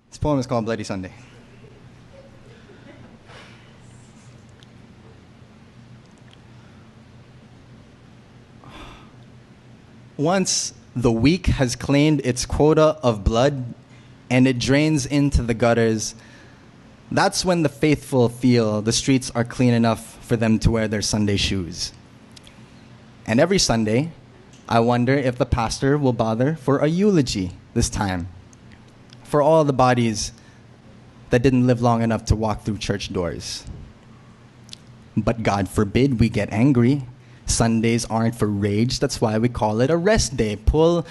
This poem is called Bloody Sunday. Once the weak has claimed its quota of blood and it drains into the gutters, that's when the faithful feel the streets are clean enough for them to wear their Sunday shoes. And every Sunday, I wonder if the pastor will bother for a eulogy this time for all the bodies that didn't live long enough to walk through church doors. But God forbid we get angry. Sundays aren't for rage. That's why we call it a rest day. Pull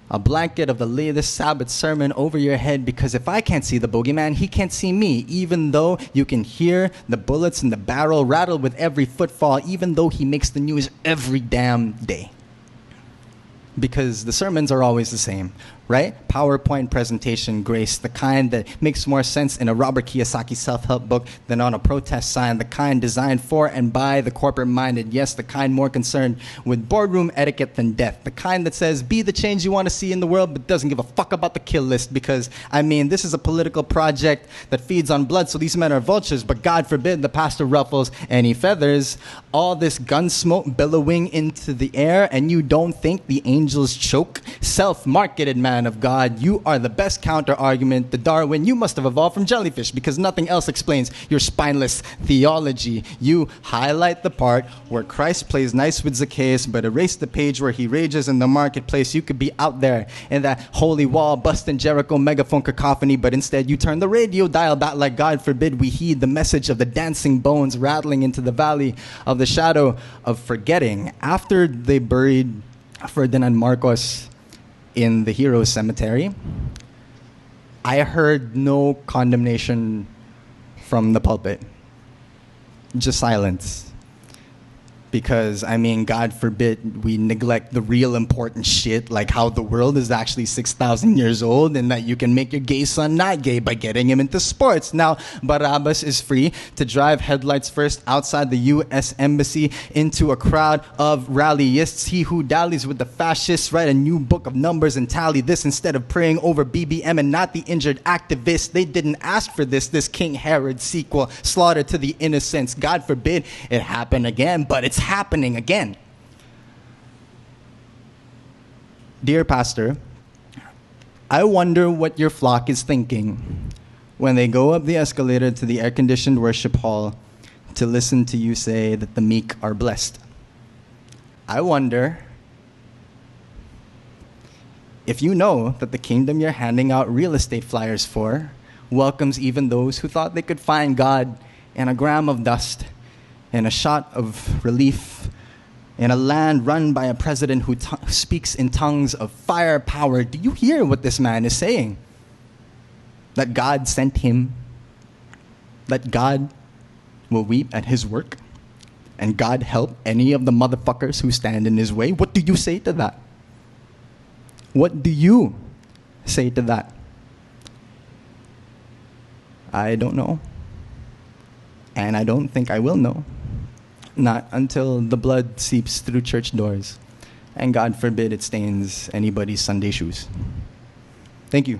a blanket of the latest Sabbath sermon over your head, because if I can't see the bogeyman, he can't see me, even though you can hear the bullets in the barrel rattle with every footfall, even though he makes the news every damn day. Because the sermons are always the same, right? PowerPoint presentation grace, the kind that makes more sense in a Robert Kiyosaki self-help book than on a protest sign, the kind designed for and by the corporate-minded, yes, the kind more concerned with boardroom etiquette than death, the kind that says, be the change you want to see in the world, but doesn't give a fuck about the kill list, because, I mean, this is a political project that feeds on blood, so these men are vultures, but God forbid the pastor ruffles any feathers. All this gun smoke billowing into the air, and you don't think the angels choke? Self-marketed man of God, you are the best counter-argument to Darwin. You must have evolved from jellyfish, because nothing else explains your spineless theology. You highlight the part where Christ plays nice with Zacchaeus, but erase the page where he rages in the marketplace. You could be out there in that holy wall, busting Jericho megaphone cacophony, but instead you turn the radio dial back like God forbid we heed the message of the dancing bones rattling into the valley of the shadow of forgetting. After they buried Ferdinand Marcos in the Heroes Cemetery, I heard no condemnation from the pulpit. Just silence. Because, I mean, God forbid we neglect the real important shit, like how the world is actually 6,000 years old and that you can make your gay son not gay by getting him into sports. Now, Barabbas is free to drive headlights first outside the U.S. Embassy into a crowd of rallyists. He who dallies with the fascists write a new book of numbers and tally this instead of praying over BBM and not the injured activists. They didn't ask for this King Herod sequel, slaughter to the innocents. God forbid it happen again, but it's happening again. Dear Pastor, I wonder what your flock is thinking when they go up the escalator to the air-conditioned worship hall to listen to you say that the meek are blessed. I wonder if you know that the kingdom you're handing out real estate flyers for welcomes even those who thought they could find God in a gram of dust, in a shot of relief, in a land run by a president who speaks in tongues of firepower. Do you hear what this man is saying? That God sent him, that God will weep at his work, and God help any of the motherfuckers who stand in his way. What do you say to that? What do you say to that? I don't know. And I don't think I will know. Not until the blood seeps through church doors. And God forbid it stains anybody's Sunday shoes. Thank you.